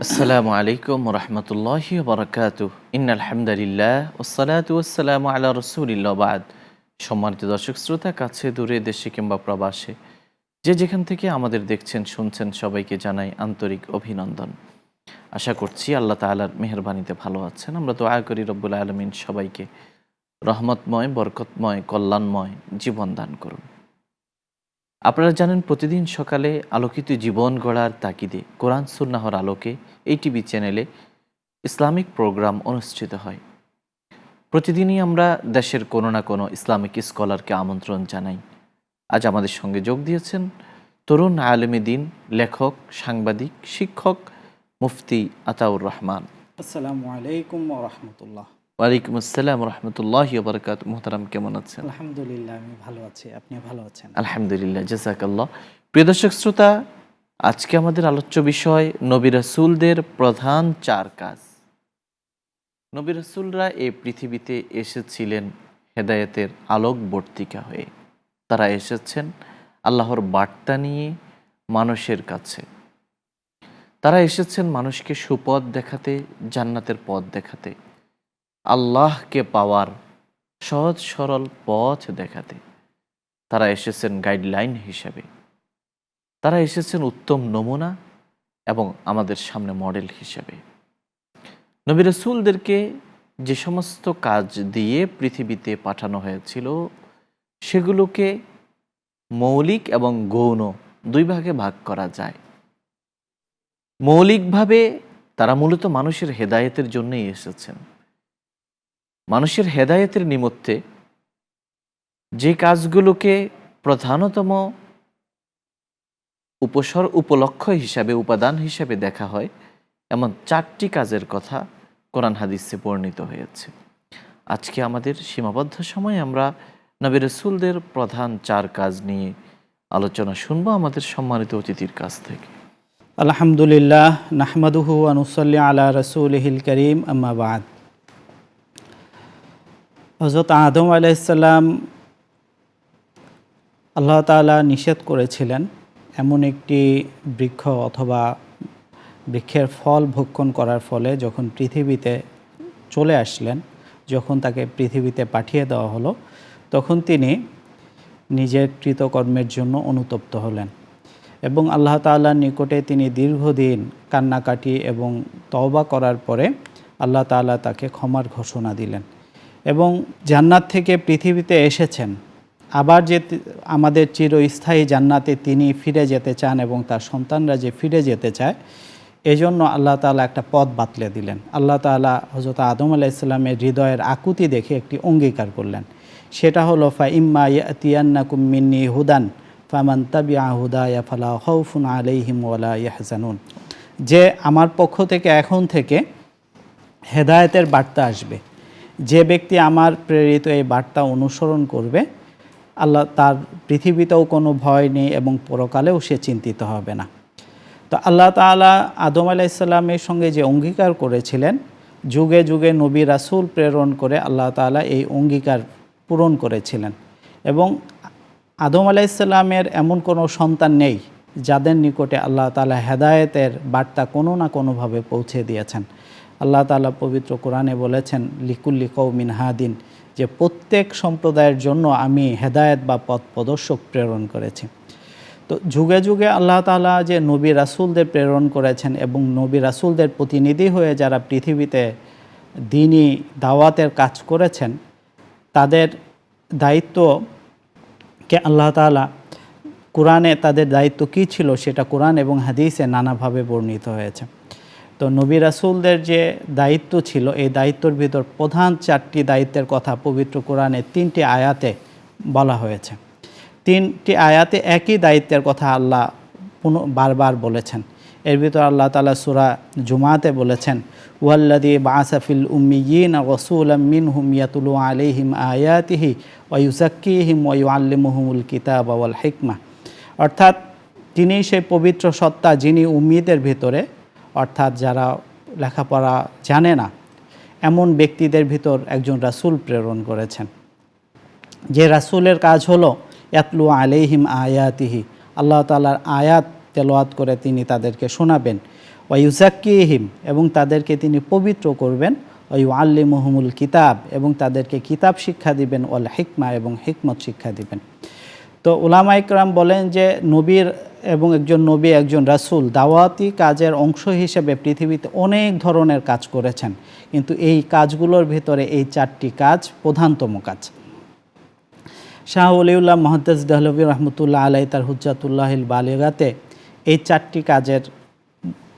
আসসালামু আলাইকুম রহমতুল্লাহি বারাকাতুহ ইন্নাল হামদুলিল্লাহ ওয়াসসালাতু ওয়াসসালামু আলা রাসূলিল্লাহ বাদ। সম্মানিত দর্শক শ্রোতা, কাছে দূরে, দেশে কিংবা প্রবাসে, যে যেখান থেকে আমাদের দেখছেন শুনছেন, সবাইকে জানাই আন্তরিক অভিনন্দন। আশা করছি আল্লাহ তাআলার মেহেরবানিতে ভালো আছেন। আমরা দোয়া করি রব্বুল আলামিন সবাইকে রহমতময়, বরকতময়, কল্যাণময় জীবন দান করুন। আপনারা জানেন, প্রতিদিন সকালে আলোকিত জীবন গড়ার তাগিদে কোরআন সুন্নাহর আলোকে এই টিভি চ্যানেলে ইসলামিক প্রোগ্রাম অনুষ্ঠিত হয়। প্রতিদিনই আমরা দেশের কোনো না কোনো ইসলামিক স্কলারকে আমন্ত্রণ জানাই। আজ আমাদের সঙ্গে যোগ দিয়েছেন তরুণ আলেমে দিন, লেখক, সাংবাদিক, শিক্ষক মুফতি আতাউর রহমান। আসসালামু আলাইকুম ওয়া রাহমাতুল্লাহ। ওয়ালাইকুম আসসালাম রহমতুল্লাহি ওয়া বারাকাতুহু। মুহতারাম, কেমন আছেন? আলহামদুলিল্লাহ, আমি ভালো আছি। আপনি ভালো আছেন? আলহামদুলিল্লাহ, জাযাকাল্লাহ। প্রিয় দর্শক শ্রোতা, আজকে আমাদের আলোচ্য বিষয় নবী রাসূলদের প্রধান 4 কাজ। নবী রাসূলরা এই পৃথিবীতে এসেছিলেন হেদায়েতের আলোকবর্তিকা হয়ে। তারা এসেছেন আল্লাহর বার্তা নিয়ে মানুষের কাছে। তারা এসেছেন মানুষকে সুপথ দেখাতে, জান্নাতের পথ দেখাতে, আল্লাহকে পাওয়ার সহজ সরল পথ দেখাতে। তারা এসেছেন গাইডলাইন হিসেবে। তারা এসেছেন উত্তম নমুনা এবং আমাদের সামনে মডেল হিসেবে। নবী রাসূলদেরকে যে সমস্ত কাজ দিয়ে পৃথিবীতে পাঠানো হয়েছিল, সেগুলোকে মৌলিক এবং গৌণ 2 ভাগে ভাগ করা যায়। মৌলিকভাবে তারা মূলত মানুষের হেদায়েতের জন্যই এসেছেন। মানুষের হেদায়েতের নিমিত্তে যে কাজগুলোকে প্রধানতম উপলক্ষ হিসাবে, উপাদান হিসাবে দেখা হয়, এমন 4টি কাজের কথা কোরআন হাদিসে বর্ণিত হয়েছে। আজকে আমাদের সীমাবদ্ধ সময়ে আমরা নবী রাসূলদের প্রধান 4 কাজ নিয়ে আলোচনা শুনবো আমাদের সম্মানিত অতিথির কাছ থেকে। আলহামদুলিল্লাহ, নাহমাদুহু ওয়া নুসাল্লি আলা রাসূলিহিল কারীম, আম্মা বা'দ। হযরত আদম আলাইহিস সালাম আল্লাহ তাআলা নিষেধ করেছিলেন এমন একটি বৃক্ষ অথবা বৃক্ষের ফল ভক্ষণ করার ফলে যখন পৃথিবীতে চলে আসলেন, যখন তাকে পৃথিবীতে পাঠিয়ে দেওয়া হলো, তখন তিনি নিজের কৃতকর্মের জন্য অনুতপ্ত হলেন এবং আল্লাহ তাআলার নিকটে তিনি দীর্ঘদিন কান্নাকাটি এবং তওবা করার পরে আল্লাহ তাআলা তাকে ক্ষমার ঘোষণা দিলেন এবং জান্নাত থেকে পৃথিবীতে এসেছেন। আবার যে আমাদের চিরস্থায়ী জান্নাতে তিনি ফিরে যেতে চান এবং তার সন্তানরা যে ফিরে যেতে চায়, এজন্য আল্লাহ তাআলা একটা পথ বাতলে দিলেন। আল্লাহ তাআলা হযরত আদম আলাইহিস সালামের হৃদয়ের আকুতি দেখে একটি অঙ্গীকার করলেন। সেটা হলো ফা ইম্মা ইয়াতিয়ান্নাকুম মিন্নি হুদান ফামান তাবিআ হুদায়া ফালা খাউফুন আলাইহিম ওয়ালা ইয়াহজানুন। যে আমার পক্ষ থেকে এখন থেকে হেদায়েতের বার্তা আসবে, যে ব্যক্তি আমার প্রেরিত এই বার্তা অনুসরণ করবে, আল্লাহ তার পৃথিবীতেও কোনো ভয় নেই এবং পরকালেও সে চিন্তিত হবে না। তো আল্লাহ তাআলা আদম আলাইহিস সালামের সঙ্গে যে অঙ্গীকার করেছিলেন, যুগে যুগে নবী রাসূল প্রেরণ করে আল্লাহ তাআলা এই অঙ্গীকার পূরণ করেছিলেন এবং আদম আলাইহিস সালামের এমন কোনো সন্তান নেই যাদের নিকটে আল্লাহ তাআলা হেদায়েতের বার্তা কোনো না কোনোভাবে পৌঁছে দিয়েছেন। আল্লাহ তাআলা পবিত্র কোরআনে বলেছেন, লিকুল্লি কওমিন হাদিন, যে প্রত্যেক সম্প্রদায়ের জন্য আমি হেদায়েত বা পথ প্রদর্শক প্রেরণ করেছি। তো যুগে যুগে আল্লাহ তাআলা যে নবী রাসূলদের প্রেরণ করেছেন এবং নবী রাসূলদের প্রতিনিধি হয়ে যারা পৃথিবীতে দ্বীনি দাওয়াতের কাজ করেছেন, তাদের দায়িত্বকে আল্লাহ তাআলা কোরআনে তাদের দায়িত্ব কী ছিল সেটা কোরআন এবং হাদিসে নানাভাবে বর্ণিত হয়েছে। তো নবী রাসূলদের যে দায়িত্ব ছিল, এই দায়িত্বের ভিতর প্রধান 4টি দায়িত্বের কথা পবিত্র কোরআনে 3টি আয়াতে বলা হয়েছে। 3টি আয়াতে একই দায়িত্বের কথা আল্লাহ বারবার বলেছেন। এর ভিতর আল্লাহ তাআলা সূরা জুমাতে বলেছেন, ওয়াল্লাযী বাআসা ফিল উম্মিয়িনা রাসূলাম মিনহুম ইয়াতলু আলাইহিম আয়াতিহি ওয়া ইউযাক্কিহিম ওয়া ইউআল্লিমুহুমুল কিতাবা ওয়াল হিকমা। অর্থাৎ তিনি সেই পবিত্র সত্তা যিনি উম্মীদের ভিতরে, অর্থাৎ যারা লেখাপড়া জানে না এমন ব্যক্তিদের ভিতর একজন রাসূল প্রেরণ করেছেন, যে রাসূলের কাজ হলো ইয়াতলু আলাইহিম আয়াতিহি, আল্লাহ তাআলার আয়াত তেলাওয়াত করে তিনি তাদেরকে শোনাবেন। ওয়ায়ুজাক্কিহিম, এবং তাদেরকে তিনি পবিত্র করবেন, ওয়ায়ুআল্লিমুহুমুল কিতাব, এবং তাদেরকে কিতাব শিক্ষা দিবেন, ওয়াল হিকমা, এবং হিকমত শিক্ষা দিবেন। তো উলামা ইকরাম বলেন যে নবীর এবং একজন নবী একজন রাসূল দাওয়াতি কাজের অংশ হিসেবে পৃথিবীতে অনেক ধরনের কাজ করেছেন, কিন্তু এই কাজগুলোর ভিতরে এই 4টি কাজ প্রধানতম কাজ। শাহ ওলিউল্লাহ মুহাদ্দিস দেহলভী রহমতুল্লাহ আলাই তার হুজ্জাতুল্লাহিল বালিগাতে এই 4টি কাজের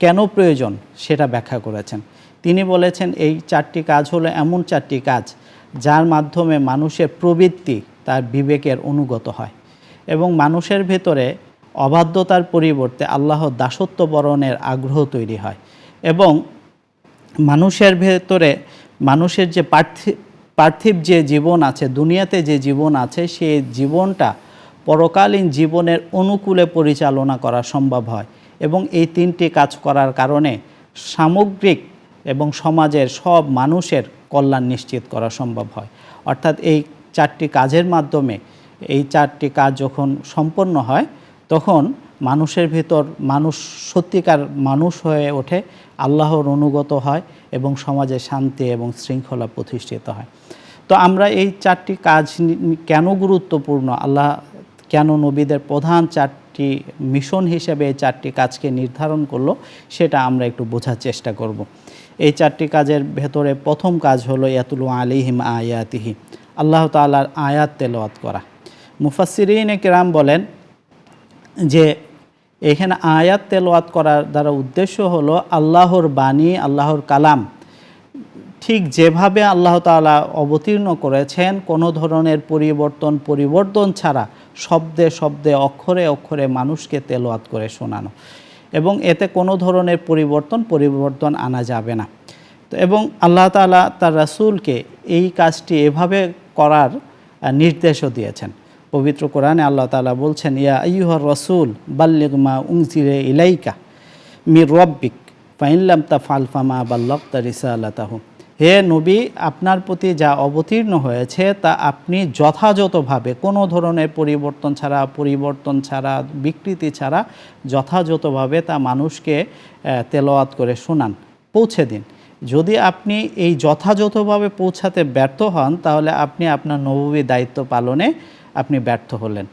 কেন প্রয়োজন সেটা ব্যাখ্যা করেছেন। তিনি বলেছেন এই 4টি কাজ হলো এমন 4টি কাজ যার মাধ্যমে মানুষের প্রবৃত্তি তার বিবেকের অনুগত হয় এবং মানুষের ভেতরে অবাধ্যতার পরিবর্তে আল্লাহর দাসত্ব বরণের আগ্রহ তৈরি হয়, এবং মানুষের ভেতরে মানুষের যে পার্থিব যে জীবন আছে, দুনিয়াতে যে জীবন আছে, সেই জীবনটা পরকালীন জীবনের অনুকূলে পরিচালনা করা সম্ভব হয়, এবং এই 3টি কাজ করার কারণে সামগ্রিক এবং সমাজের সব মানুষের কল্যাণ নিশ্চিত করা সম্ভব হয়। অর্থাৎ এই 4টি কাজের মাধ্যমে এই 4টি কাজ যখন সম্পন্ন হয় তখন মানুষের ভিতর মানুষ সত্যিকার মানুষ হয়ে ওঠে, আল্লাহর অনুগত হয় এবং সমাজে শান্তি এবং শৃঙ্খলা প্রতিষ্ঠিত হয়। তো আমরা এই 4টি কাজ কেন গুরুত্বপূর্ণ, আল্লাহ কেন নবীদের প্রধান 4টি মিশন হিসেবে এই 4টি কাজকে নির্ধারণ করলো সেটা আমরা একটু বোঝার চেষ্টা করব। এই 4টি কাজের ভেতরে প্রথম কাজ হলো ইয়াতুলু আলাইহিম আয়াতিহি, আল্লাহ তাআলার আয়াত তেলাওয়াত করা। মুফাসসিরিনে কেরাম বলেন যে এখানে আয়াত তেলাওয়াত করার দ্বারা উদ্দেশ্য হলো আল্লাহর বাণী, আল্লাহর কালাম ঠিক যেভাবে আল্লাহ তাআলা অবতীর্ণ করেছেন কোনো ধরনের পরিবর্তন ছাড়া শব্দে শব্দে অক্ষরে অক্ষরে মানুষকে তেলাওয়াত করে শোনানো, এবং এতে কোনো ধরনের পরিবর্তন আনা যাবে না। তো এবং আল্লাহ তাআলা তার রাসূলকে এই কাজটি এভাবে করার নির্দেশও দিয়েছেন। পবিত্র কোরআনে আল্লাহ তাআলা বলছেন, ইয়া আইয়ুহার রাসূল বাল্লিগ মা উনজিলা ইলাইকা মির রাব্বিক ফাইন লাম তাফআল ফামা বাল্লাগতা রিসালাতাহু। হে নবী, আপনার প্রতি যা অবতীর্ণ হয়েছে তা আপনি যথাযথভাবে কোনো ধরনের পরিবর্তন ছাড়া বিকৃতি ছাড়া যথাযথভাবে তা মানুষকে তেলাওয়াত করে শোনান, পৌঁছে দিন। যদি আপনি এই যথাযথভাবে পৌঁছাতে ব্যর্থ হন তাহলে আপনি আপনার নবুবী দায়িত্ব পালনে আপনি ব্যর্থ হলেন।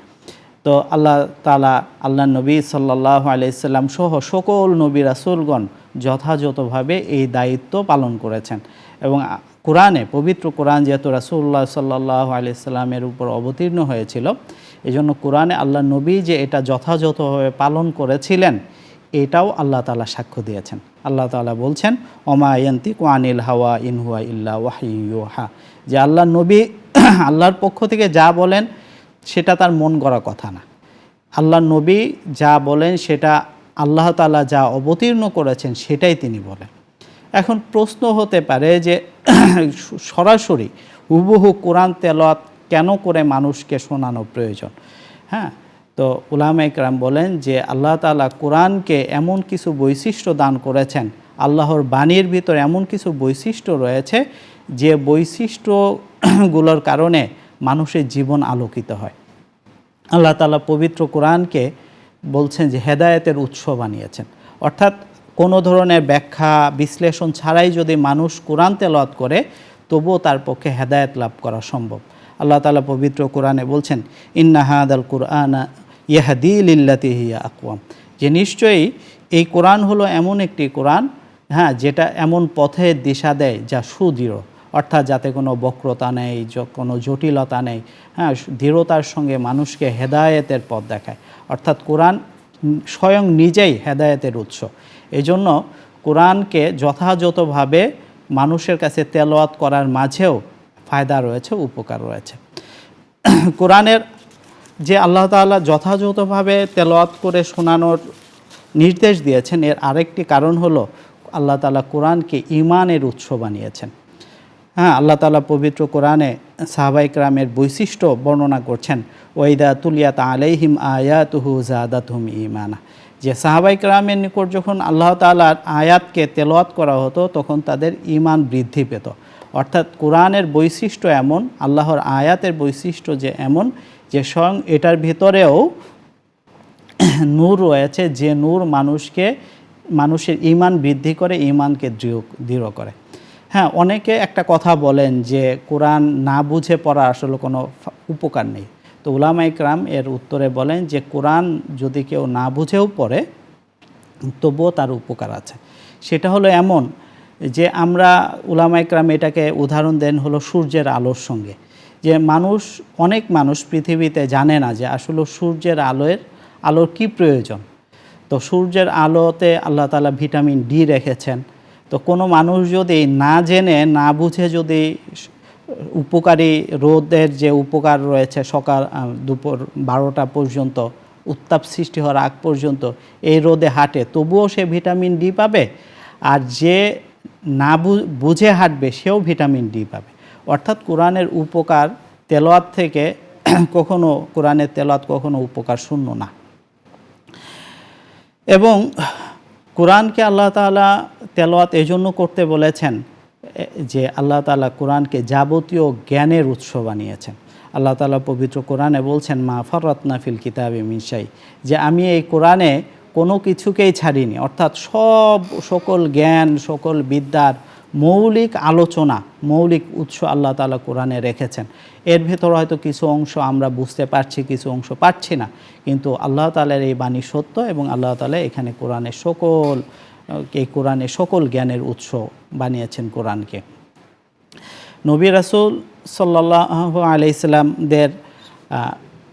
তো আল্লাহ তাআলা আল্লাহ নবী সাল্লাল্লাহু আলাইহি সাল্লাম সহ সকল নবী রাসূলগণ যথাযথভাবে এই দায়িত্ব পালন করেছেন, এবং কোরআনে পবিত্র কোরআন যেহেতু রাসূলুল্লাহ সাল্লাল্লাহু আলাইহি সাল্লামের উপর অবতীর্ণ হয়েছিল, এজন্য কোরআনে আল্লাহ নবী যে এটা যথাযথভাবে পালন করেছিলেন এটাও আল্লাহ তাআলা সাক্ষ্য দিয়েছেন। আল্লাহ তাআলা বলছেন, ওমা ইয়ানতিকু আনিল হাওয়া ইন হুয়া ইল্লা ওয়াহয়ু ইউহা, যে আল্লাহ নবী আল্লাহর পক্ষ থেকে যা বলেন সেটা তার মন গড়া কথা না। আল্লাহ নবী যা বলেন সেটা আল্লাহ তাআলা যা অবতীর্ণ করেছেন সেটাই তিনি বলেন। এখন প্রশ্ন হতে পারে যে সরাসরি হুবহু কোরআন তেলাওয়াত কেন করে মানুষকে শোনানো প্রয়োজন? হ্যাঁ, তো উলামা ইকরাম বলেন যে আল্লাহ তাআলা কোরআনকে এমন কিছু বৈশিষ্ট্য দান করেছেন, আল্লাহর বাণীর ভিতরে এমন কিছু বৈশিষ্ট্য রয়েছে যে বৈশিষ্ট্যগুলোর কারণে মানুষের জীবন আলোকিত হয়। আল্লাহ তাআলা পবিত্র কোরআনকে বলছেন যে হেদায়েতের উৎস বানিয়েছেন, অর্থাৎ কোনো ধরনের ব্যাখ্যা বিশ্লেষণ ছাড়াই যদি মানুষ কোরআন তেলাওয়াত করে তবুও তার পক্ষে হেদায়েত লাভ করা সম্ভব। আল্লাহ তাআলা পবিত্র কোরআনে বলছেন, ইন্না হাদাল কুরআনা ইয়াহদি লিল্লাতি হিয়া আকওয়াম, যে নিশ্চয়ই এই কোরআন হলো এমন একটি কোরআন, হ্যাঁ, যেটা এমন পথের দিশা দেয় যা সুদৃঢ়, অর্থাৎ যাতে কোনো বক্রতা নেই, কোনো জটিলতা নেই, হ্যাঁ, দৃঢ়তার সঙ্গে মানুষকে হেদায়েতের পথ দেখায়। অর্থাৎ কোরআন স্বয়ং নিজেই হেদায়েতের উৎস। এই জন্য কোরআনকে যথাযথভাবে মানুষের কাছে তেলাওয়াত করার মাঝেও ফায়দা রয়েছে, উপকার রয়েছে। কোরআনের যে আল্লাহ তাআলা যথাযথভাবে তেলাওয়াত করে শোনানোর নির্দেশ দিয়েছেন, এর আরেকটি কারণ হলো আল্লাহ তাআলা কোরআনকে ঈমানের উৎস বানিয়েছেন। হ্যাঁ, আল্লাহ তাআলা পবিত্র কোরআনে সাহাবা ইকরামের বৈশিষ্ট্য বর্ণনা করছেন, ওয়াইদা তুলিয়াত আলাইহিম আয়াতুহু যাদাতহুম ঈমানা, যে সাহাবা ইকরামের নিকট যখন আল্লাহ তাআলার আয়াতকে তেলাওয়াত করা হতো তখন তাদের ঈমান বৃদ্ধি পেত। অর্থাৎ কোরআনের বৈশিষ্ট্য এমন, আল্লাহর আয়াতের বৈশিষ্ট্য যে এমন যে স্বয়ং এটার ভিতরেও নূর রয়েছে, যে নূর মানুষকে মানুষের ঈমান বৃদ্ধি করে, ঈমানকে দৃঢ় করে। হ্যাঁ, অনেকে একটা কথা বলেন যে কোরআন না বুঝে পড়া আসলে কোনো উপকার নেই। তো উলামা ইকরাম এর উত্তরে বলেন যে কোরআন যদি কেউ না বুঝেও পড়ে তবুও তার উপকার আছে। সেটা হলো এমন যে আমরা উলামা ইকরাম এটাকে উদাহরণ দেন হলো সূর্যের আলোর সঙ্গে। যে অনেক মানুষ পৃথিবীতে জানে না যে আসলে সূর্যের আলোর কি প্রয়োজন। তো সূর্যের আলোতে আল্লাহ তাআলা ভিটামিন ডি রেখেছেন। তো কোনো মানুষ যদি না জেনে না বুঝে যদি উপকারী রোদের যে উপকার রয়েছে সকাল দুপুর 12টা পর্যন্ত উত্তাপ সৃষ্টি হওয়ার আগ পর্যন্ত এই রোদে হাঁটে, তবুও সে ভিটামিন ডি পাবে। আর যে না বুঝে হাঁটবে সেও ভিটামিন ডি পাবে। অর্থাৎ কোরআনের উপকার তেলাওয়াত থেকে কোরআনের তেলাওয়াত কখনো উপকার শূন্য না। এবং কোরআনকে আল্লাহ তাআলা তেলাওয়াত এজন্য করতে বলেছেন যে আল্লাহ তাআলা কোরআনকে যাবতীয় জ্ঞানের উৎস বানিয়েছেন। আল্লাহ তাআলা পবিত্র কোরআনে বলছেন মা ফাররাতনা ফিল কিতাবি মিন শাই, যে আমি এই কোরআনে কোনো কিছুকেই ছাড়িনি। অর্থাৎ সকল জ্ঞান, সকল বিদ্যার মৌলিক আলোচনা, মৌলিক উৎস আল্লাহ তাআলা কোরআনে রেখেছেন। এর ভেতর হয়তো কিছু অংশ আমরা বুঝতে পারছি, কিছু অংশ পারছি না, কিন্তু আল্লাহ তাআলার এই বাণী সত্য এবং আল্লাহ তাআলা এখানে কোরআনে সকল জ্ঞানের উৎস বানিয়েছেন কোরআনকে। নবী রাসূল সাল্লাল্লাহু আলাইহি সাল্লামদের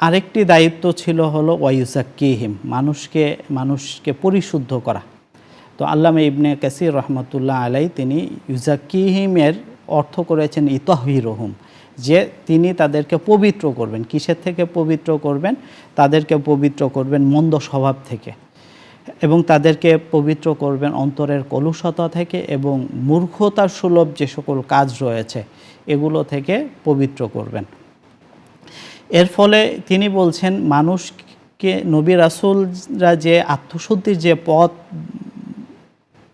আরেকটি দায়িত্ব ছিল হলো ওয়ায়ুজাক্কিহিম, মানুষকে পরিশুদ্ধ করা। তো আল্লামা ইবনে কাসির রহমতুল্লাহ আলাইহি তিনি ইউজাক্কিহিমের অর্থ করেছেন ইতাহহিরুহুম, যে তিনি তাদেরকে পবিত্র করবেন। কিসের থেকে পবিত্র করবেন? তাদেরকে পবিত্র করবেন মন্দ স্বভাব থেকে, এবং তাদেরকে পবিত্র করবেন অন্তরের কলুষতা থেকে, এবং মূর্খতার সুলভ যে সকল কাজ রয়েছে এগুলো থেকে পবিত্র করবেন। এর ফলে তিনি বলছেন মানুষকে, নবী রাসূলরা যে আত্মশুদ্ধির যে পথ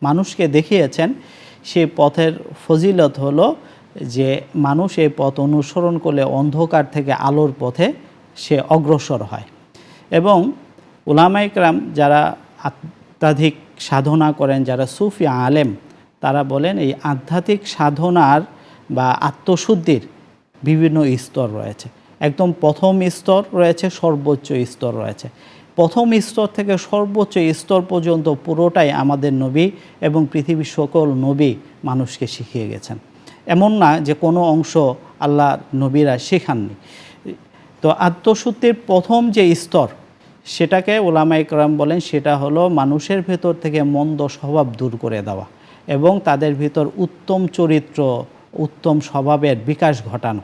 মানুষকে দেখিয়েছেন, সেই পথের ফজিলত হলো যে মানুষ এই পথ অনুসরণ করলে অন্ধকার থেকে আলোর পথে সে অগ্রসর হয়। এবং উলামা ইকরাম যারা আধ্যাত্মিক সাধনা করেন, যারা সুফি আলেম, তারা বলেন এই আধ্যাত্মিক সাধনার বা আত্মশুদ্ধির বিভিন্ন স্তর রয়েছে। একদম প্রথম স্তর রয়েছে, সর্বোচ্চ স্তর রয়েছে। প্রথম স্তর থেকে সর্বোচ্চ স্তর পর্যন্ত পুরোটাই আমাদের নবী এবং পৃথিবীর সকল নবী মানুষকে শিখিয়ে গেছেন। এমন না যে কোনো অংশ আল্লাহ নবীরা শেখাননি। তো আত্মশুদ্ধির প্রথম যে স্তর, সেটাকে ওলামা ইকরাম বলেন সেটা হলো মানুষের ভেতর থেকে মন্দ স্বভাব দূর করে দেওয়া এবং তাদের ভিতর উত্তম চরিত্র, উত্তম স্বভাবের বিকাশ ঘটানো।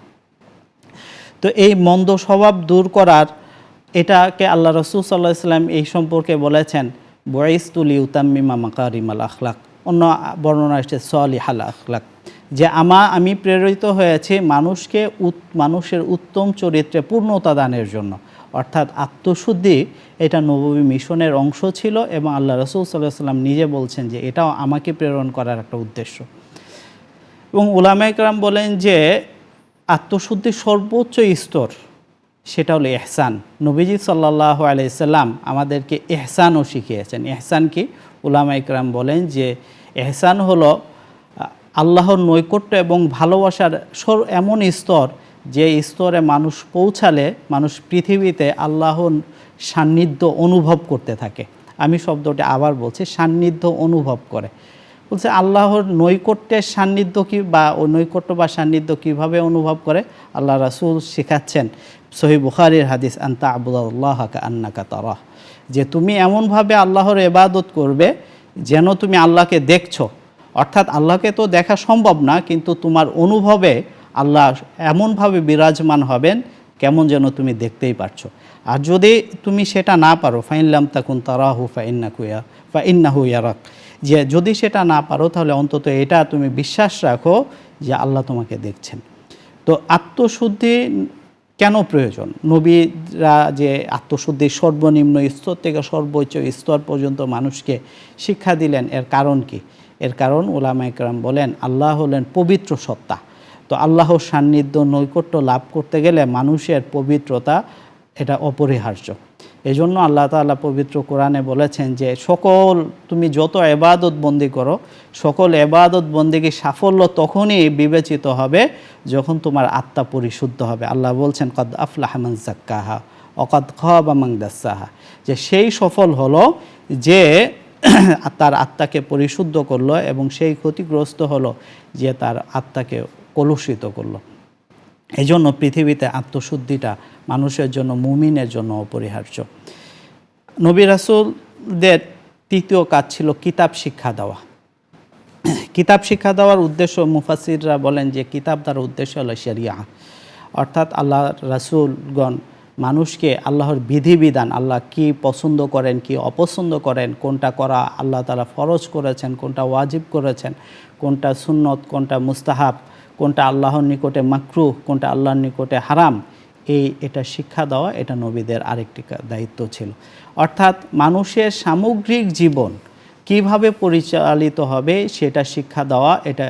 তো এই মন্দ স্বভাব দূর করার, এটাকে আল্লাহ রাসূল সাল্লাল্লাহু আলাইহি ওয়াসাল্লাম এই সম্পর্কে বলেছেন বুইসতু লিউতাম্মিমা মাকারিমাল আখলাক, অন্য বর্ণনা এসেছে সলিহাল আখলাক, যে আমি প্রেরিত হয়েছি মানুষের উত্তম চরিত্রে পূর্ণতা দানের জন্য। অর্থাৎ আত্মশুদ্ধি এটা নববী মিশনের অংশ ছিল এবং আল্লাহ রাসূল সাল্লাল্লাহু আলাইহি ওয়াসাল্লাম নিজে বলছেন যে এটাও আমাকে প্রেরণ করার একটা উদ্দেশ্য। এবং উলামায়ে কেরাম বলেন যে আত্মশুদ্ধির সর্বোচ্চ স্তর সেটা হলো ইহসান। নবীজি সাল্লাল্লাহু আলাইহি সাল্লাম আমাদেরকে ইহসানও শিখিয়েছেন। ইহসান কি? উলামায়ে কেরাম বলেন যে ইহসান হলো আল্লাহর নৈকট্য এবং ভালোবাসার এমন স্তর, যে স্তরে মানুষ পৌঁছালে মানুষ পৃথিবীতে আল্লাহর সান্নিধ্য অনুভব করতে থাকে। আমি শব্দটি আবার বলছি, সান্নিধ্য অনুভব করে। বলছে আল্লাহর নৈকট্যের সান্নিধ্য কি, বা ও নৈকট্য বা সান্নিধ্য কীভাবে অনুভব করে? আল্লাহ রাসূল শেখাচ্ছেন সহিহ বুখারীর হাদিস, আনতা আবুদাল্লাহ কাআন্নাকা তারাহ, যে তুমি এমনভাবে আল্লাহর ইবাদত করবে যেন তুমি আল্লাহকে দেখছো। অর্থাৎ আল্লাহকে তো দেখা সম্ভব না, কিন্তু তোমার অনুভবে আল্লাহ এমনভাবে বিরাজমান হবেন কেমন যেন তুমি দেখতেই পারছো। আর যদি তুমি সেটা না পারো, ফাইন লাম তাকুন তারাহু ফাইন্নাহু ইয়ারাক, যে যদি সেটা না পারো তাহলে অন্তত এটা তুমি বিশ্বাস রাখো যে আল্লাহ তোমাকে দেখছেন। তো আত্মশুদ্ধি কেন প্রয়োজন? নবীরা যে আত্মশুদ্ধির সর্বনিম্ন স্তর থেকে সর্বোচ্চ স্তর পর্যন্ত মানুষকে শিক্ষা দিলেন, এর কারণ কি? এর কারণ উলামায়ে কেরাম বলেন আল্লাহ হলেন পবিত্র সত্তা। তো আল্লাহর সান্নিধ্য নৈকট্য লাভ করতে গেলে মানুষের পবিত্রতা এটা অপরিহার্য। এজন্য আল্লাহ তাআলা পবিত্র কোরআনে বলেছেন যে সকল তুমি যত ইবাদত বন্দি করো, সকল ইবাদত বন্দিকে সাফল্য তখনই বিবেচিত হবে যখন তোমার আত্মা পরিশুদ্ধ হবে। আল্লাহ বলছেন কদ আফলাহা মান যাক্কাহা ওয়া কদ খাবা মান দাসসাহা, যে সেই সফল হলো যে তার আত্মাকে পরিশুদ্ধ করলো, এবং সেই ক্ষতিগ্রস্ত হলো যে তার আত্মাকে কলুষিত করলো। এই জন্য পৃথিবীতে আত্মশুদ্ধিটা মানুষের জন্য, মুমিনের জন্য অপরিহার্য। নবী রাসূলদের তৃতীয় কাজ ছিল কিতাব শিক্ষা দেওয়া। কিতাব শিক্ষা দেওয়ার উদ্দেশ্য, মুফাসসিররা বলেন যে কিতাব দ্বারা উদ্দেশ্য হলো শরিয়া, অর্থাৎ আল্লাহ রাসূলগণ মানুষকে আল্লাহর বিধিবিধান, আল্লাহ কি পছন্দ করেন কি অপছন্দ করেন, কোনটা করা আল্লাহ তাআলা ফরজ করেছেন, কোনটা ওয়াজিব করেছেন, কোনটা সুন্নত, কোনটা মুস্তাহাব, কোনটা আল্লাহর নিকটে মাকরুহ, কোনটা আল্লাহর নিকটে হারাম, এটা শিক্ষা দেওয়া এটা নবীদের আরেকটি দায়িত্ব ছিল। অর্থাৎ মানুষের সামগ্রিক জীবন কিভাবে পরিচালিত হবে সেটা শিক্ষা দেওয়া, এটা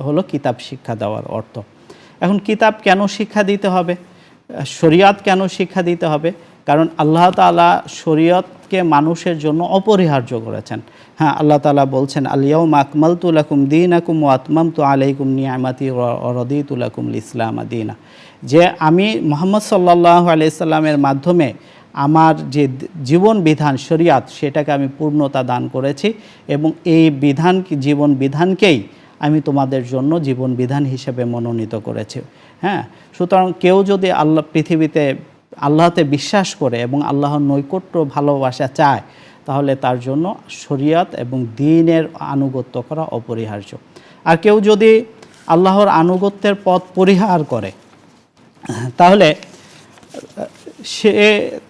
হলো কিতাব শিক্ষা দেওয়ার অর্থ। এখন কিতাব কেন শিক্ষা দিতে হবে, শরিয়ত কেন শিক্ষা দিতে হবে? কারণ আল্লাহ তাআলা শরিয়তকে মানুষের জন্য অপরিহার্য করেছেন। হ্যাঁ, আল্লাহ তাআলা বলছেন আল ইয়াউমা আকমালতু লাকুম দীনাকুম ওয়া আতমামতু আলাইকুম নিআমাতি ওয়া রাদিতু লাকুমুল ইসলাম দীনা, যে আমি মুহাম্মদ সাল্লাল্লাহু আলাইহি সাল্লামের মাধ্যমে আমার যে জীবন বিধান শরিয়ত সেটাকে আমি পূর্ণতা দান করেছি, এবং এই বিধান জীবন বিধানকেই আমি তোমাদের জন্য জীবন বিধান হিসেবে মনোনীত করেছি। হ্যাঁ, সুতরাং কেউ যদি পৃথিবীতে আল্লাহতে বিশ্বাস করে এবং আল্লাহর নৈকট্য ভালোবাসা চায়, তাহলে তার জন্য শরিয়ত এবং দ্বীনের আনুগত্য করা অপরিহার্য। আর কেউ যদি আল্লাহর আনুগত্যের পথ পরিহার করে, তাহলে সে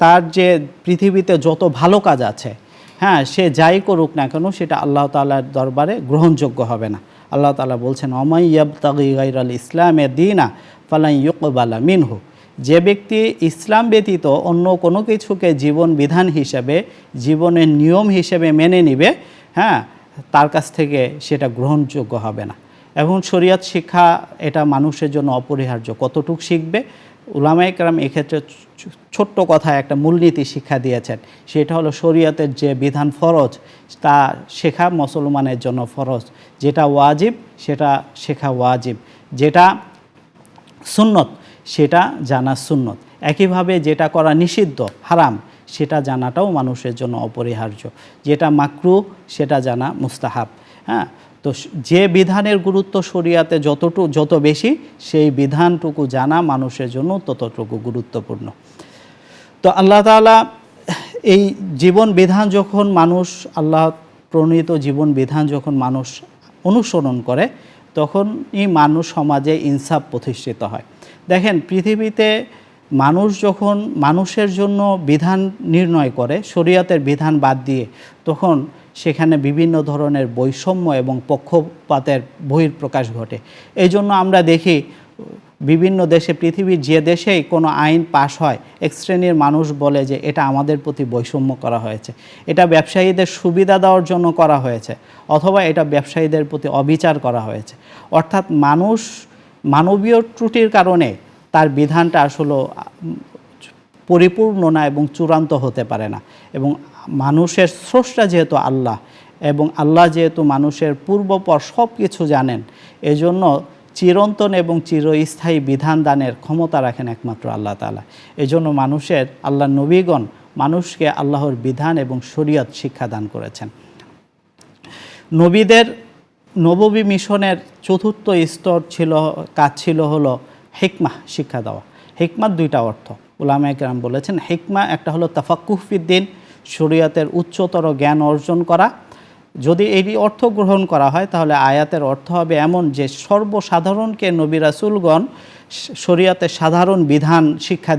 তার যে পৃথিবীতে যত ভালো কাজ আছে, হ্যাঁ, সে যাই করুক না কেন সেটা আল্লাহ তাআলার দরবারে গ্রহণযোগ্য হবে না। আল্লাহ তাআলা বলছেন ওমাই ইয়াবতাগি গায়রাল ইসলামে দীনা ফালান ইউকবালা মিনহু, যে ব্যক্তি ইসলাম ব্যতীত অন্য কোনো কিছুকে জীবন বিধান হিসেবে, জীবনের নিয়ম হিসেবে মেনে নিবে, হ্যাঁ, তার কাছ থেকে সেটা গ্রহণযোগ্য হবে না। এবং শরিয়ত শিক্ষা এটা মানুষের জন্য অপরিহার্য। কতটুকু শিখবে? উলামায়ে কেরাম এক্ষেত্রে ছোট্ট কথা একটা মূলনীতি শিক্ষা দিয়েছেন, সেটা হলো শরিয়তের যে বিধান ফরজ তা শেখা মুসলমানের জন্য ফরজ, যেটা ওয়াজিব সেটা শেখা ওয়াজিব, যেটা সুন্নত সেটা জানা সুন্নত, একইভাবে যেটা করা নিষিদ্ধ হারাম সেটা জানাটাও মানুষের জন্য অপরিহার্য, যেটা মাকরুহ সেটা জানা মুস্তাহাব। হ্যাঁ, তো যে বিধানের গুরুত্ব শরিয়াতে যত বেশি, সেই বিধানটুকু জানা মানুষের জন্য ততটুকু গুরুত্বপূর্ণ। তো আল্লাহ তাআলা এই জীবন বিধান যখন মানুষ, আল্লাহ প্রণীত জীবন বিধান যখন মানুষ অনুসরণ করে, তখনই মানুষ সমাজে ইনসাফ প্রতিষ্ঠিত হয়। দেখেন, পৃথিবীতে মানুষ যখন মানুষের জন্য বিধান নির্ণয় করে শরিয়তের বিধান বাদ দিয়ে, তখন সেখানে বিভিন্ন ধরনের বৈষম্য এবং পক্ষপাতের বহিঃপ্রকাশ ঘটে। এই জন্য আমরা দেখি বিভিন্ন দেশে, পৃথিবীর যে দেশেই কোনো আইন পাশ হয়, এক শ্রেণীর মানুষ বলে যে এটা আমাদের প্রতি বৈষম্য করা হয়েছে, এটা ব্যবসায়ীদের সুবিধা দেওয়ার জন্য করা হয়েছে, অথবা এটা ব্যবসায়ীদের প্রতি অবিচার করা হয়েছে। অর্থাৎ মানুষ মানবীয় ত্রুটির কারণে তার বিধানটা আসলে পরিপূর্ণ না এবং চূড়ান্ত হতে পারে না। এবং মানুষের স্রষ্টা যেহেতু আল্লাহ, এবং আল্লাহ যেহেতু মানুষের পূর্বপর সব কিছু জানেন, এজন্য চিরন্তন এবং চিরস্থায়ী বিধান দানের ক্ষমতা রাখেন একমাত্র আল্লাহ তাআলা। এজন্য আল্লাহ নবীগণ মানুষকে আল্লাহর বিধান এবং শরিয়ত শিক্ষা দান করেছেন। নবীদের নববী মিশনের চতুর্থ কাজ ছিল হলো হিকমাহ শিক্ষা দেওয়া। হিকমার দুইটা অর্থ উলামায়ে কেরাম বলেছেন। হিকমা একটা হলো তাফাক্কুহ ফিদ্দিন, শরিয়তের উচ্চতর জ্ঞান অর্জন করা। যদি এই অর্থ গ্রহণ করা হয়, তাহলে আয়াতের অর্থ হবে এমন যে সর্বসাধারণকে নবী রাসূলগণ শরিয়তের সাধারণ বিধান শিক্ষা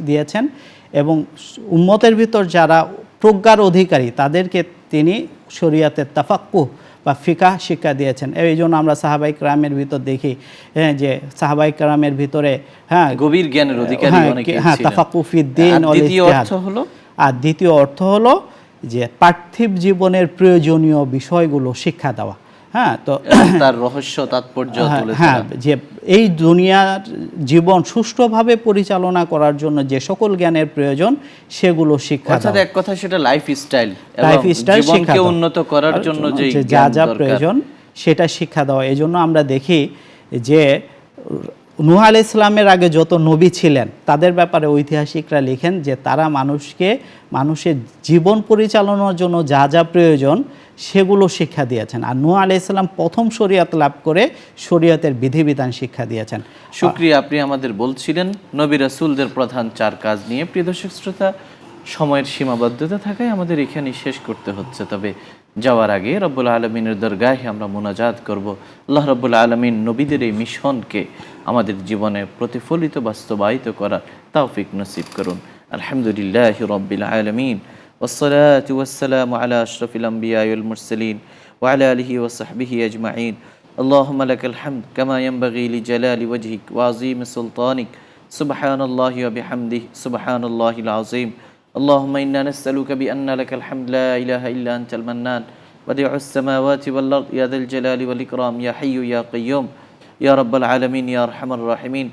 দিয়েছেন, এবং উম্মতের ভিতর যারা প্রজ্ঞার অধিকারী তাদেরকে তিনি শরিয়তের তাফাক্কুহ বা ফিকাহ শিক্ষা দিয়েছেন। এই জন্য আমরা সাহাবায়ে কেরামের ভিতর দেখি, হ্যাঁ, যে সাহাবায়ে কেরামের ভিতরে, হ্যাঁ, গভীর জ্ঞানের অধিকারী অনেকে ছিলেন। হ্যাঁ, তাফাক্কুহ ফিদ্দিন ওয়াল ইজতিহাদ। আর দ্বিতীয় অর্থ হলো যে পার্থিব জীবনের প্রয়োজনীয় বিষয়গুলো শিক্ষা দেওয়া। হ্যাঁ, তো এবং তার রহস্য তাৎপর্য তুলে হ্যাঁ, ধরা। যে এই দুনিয়ার জীবন সুষ্ঠুভাবে পরিচালনা করার জন্য যে সকল জ্ঞানের প্রয়োজন সেগুলো শিক্ষা অর্থাৎ দাও। এক কথা সেটা লাইফস্টাইল এবং লাইফস্টাইল শিক্ষা জীবনকে দাও। উন্নত করার জন্য যে যা জ্ঞান যা দরকার। প্রয়োজন সেটা শিক্ষা দেওয়া। এই জন্য আমরা দেখি যে নূহ আলাইহিস সালামের আগে যত নবী ছিলেন তাদের ব্যাপারে ঐতিহাসিকরা লিখেন যে তারা মানুষের জীবন পরিচালনার জন্য যা যা প্রয়োজন সেগুলো শিক্ষা দিয়েছেন। আর নূহ আলাইহিস সালাম প্রথম শরীয়ত লাভ করে শরীয়তের বিধিবিধান শিক্ষা দিয়েছেন। শুকরিয়া, আপনি আমাদের বলছিলেন নবী রাসূলদের প্রধান 4 কাজ নিয়ে। প্রিয় দর্শক শ্রোতা, সময়ের সীমাবদ্ধতা থাকায় আমাদের এখানেই শেষ করতে হচ্ছে। তবে যাওয়ার আগে রব্বুল আলমিনের দরগাহে আমরা মুনাজাত করব। আল্লাহ রব্বুল আলমিন নবীদের এই মিশনকে আমাদের জীবনে প্রতিফলিত বাস্তবায়িত করার তৌফিক নসিব করুন। আলহামদুলিল্লাহি রব্বিল আলামিন ওয়াসসালাতু ওয়াসসালামু আলা আশরাফিল আমবিয়া ওয়াল মুরসালিন ওয়া আলা আলিহি ওয়া সাহবিহি আজমাইন। اللهم لك الحمد كما ينبغي لجلال وجهك وعظيم سلطانك سبحان الله وبحمده سبحان الله العظيم. اللهم إنا نسألك بأن لك الحمد لا إله إلا أنت المنان بديع السماوات والأرض يا ذا الجلال والإكرام يا حي يا قيوم يا رب العالمين يا أرحم الراحمين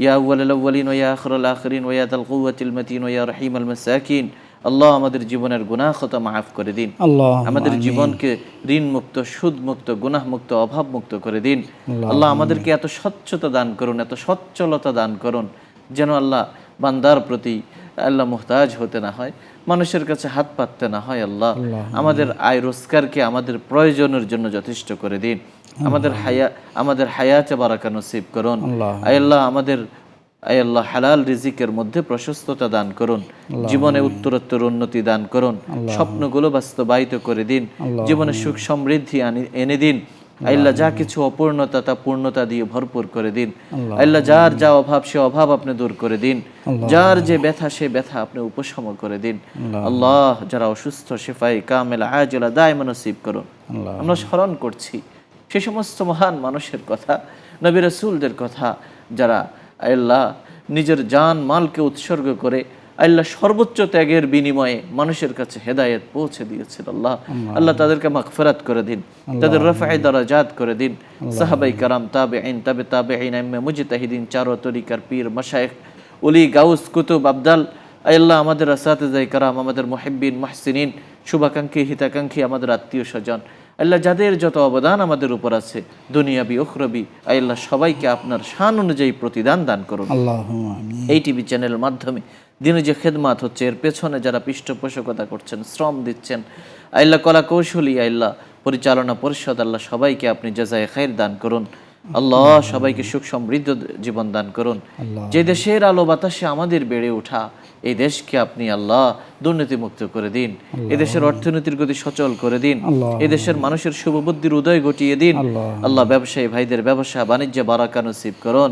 يا أول الأولين ويا آخر الآخرين ويا ذا القوة المتين ويا رحيم المساكين. আল্লাহ আমাদের জীবনের গুনাহ খতা মাফ করে দিন। আমাদের জীবনকে ঋণ মুক্ত, সুদ মুক্ত, গুনাহ মুক্ত, অভাব মুক্ত করে দিন। আল্লাহ আমাদেরকে এত স্বচ্ছতা দান করুন, এত সচ্ছলতা দান করুন যেন আল্লাহ বান্দার প্রতি আল্লাহ মুহতাজ হতে না হয়, মানুষের কাছে হাত পাততে না হয়। আল্লাহ আমাদের আয় রোজগারকে আমাদের প্রয়োজনের জন্য যথেষ্ট করে দিন। আমাদের হায়াতে বারাকা নসিব করুন। আল্লাহ আল্লাহ হালাল রিজিকের মধ্যে প্রশস্ততা দান করুন, জীবনে উত্তরোত্তর উন্নতি দান করুন, স্বপ্নগুলো বাস্তবায়িত করে দিন, জীবনে সুখ সমৃদ্ধি এনে দিন। আল্লাহ যা কিছু অপূর্ণতা তা পূর্ণতা দিয়ে ভরপুর করে দিন। আল্লাহ যার যা অভাব সে অভাব আপনি দূর করে দিন, যার যে ব্যথা সে ব্যথা আপনি উপশম করে দিন। আল্লাহ যারা অসুস্থ শিফায়ে কামেলা আজলা দায়মা নসিব করুন। আমরা স্মরণ করছি সে সমস্ত মহান মানুষের কথা, নবী রাসূলদের কথা, যারা আল্লাহ নিজের জান মালকে উৎসর্গ করে আল্লাহ সর্বোচ্চ ত্যাগের বিনিময়ে মানুষের কাছে হেদায়েত পৌঁছে দিয়েছিল। আল্লাহ তাদেরকে মাগফিরাত করে দিন, তাদের রফায়ে দারাজাত করে দিন। সাহাবায়ে কেরাম, তাবেঈন, তাবে তাবেঈন, আইম্মে মুজতাহিদিন, চারো তরিকার পীর মাশায়েখ, ওলি, গাউস, কুতুব, আবদাল, আল্লাহ আমাদের আসাতিজায়ে কেরাম, আমাদের মুহিব্বিন, মুহসিনিন, শুভাকাঙ্ক্ষী, হিতাকাঙ্ক্ষী, আমাদের আত্মীয় স্বজন, আল্লাহ যাদের যত অবদান আমাদের উপর আছে দুনিয়াবি উখরবি, আল্লাহ সবাইকে আপনার শান অনুযায়ী প্রতিদান দান করুন। এই টিভি চ্যানেলের মাধ্যমে দিনে যে খেদমাত হচ্ছে এর পেছনে যারা পৃষ্ঠপোষকতা করছেন, শ্রম দিচ্ছেন, আল্লাহ কলা কৌশলী, আল্লাহ পরিচালনা পরিষদ, আল্লাহ সবাইকে আপনি জাযায়ে খায়র দান করুন। আল্লাহ সবাইকে সুখ সমৃদ্ধ জীবন দান করুন। যে দেশের আলো বাতাসে আমাদের বেড়ে ওঠা এই দেশকে আপনি আল্লাহ দুর্নীতিমুক্ত করে দিন, এদেশের অর্থনীতির গতি সচল করে দিন, এদেশের মানুষের শুভবুদ্ধির উদয় ঘটিয়ে দিন। আল্লাহ ব্যবসায়ী ভাইদের ব্যবসা বাণিজ্যে বারাকা নসিব করুন।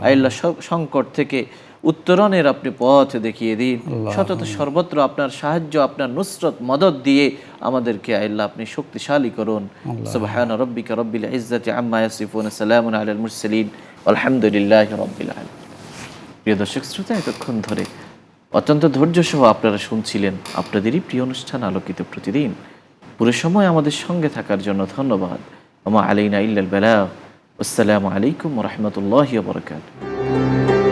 আল্লাহ সংকট থেকে উত্তরণের আপনি পথ দেখিয়ে দিন। সতত সর্বত্র আপনার সাহায্য, আপনার নুসরত মদদ দিয়ে আমাদেরকে আল্লাহ আপনি শক্তিশালী করুন। সুবহান রাব্বিকা রব্বিল ইজ্জাতি আম্মা ইয়াসিফুন, সালামুন আলাল মুরসালিন, আলহামদুলিল্লাহি রাব্বিল আলামিন। প্রিয় দর্শক শ্রোতা, এতক্ষণ ধরে অত্যন্ত ধৈর্য সহ আপনারা শুনছিলেন আপনাদেরই প্রিয় অনুষ্ঠান আলোকিত প্রতিদিন। পুরো সময় আমাদের সঙ্গে থাকার জন্য ধন্যবাদ। ওয়া মা আলাইনা ইল্লাল বালাগ। আসসালামু আলাইকুম ওয়া রাহমাতুল্লাহি ওয়া বারাকাতুহু।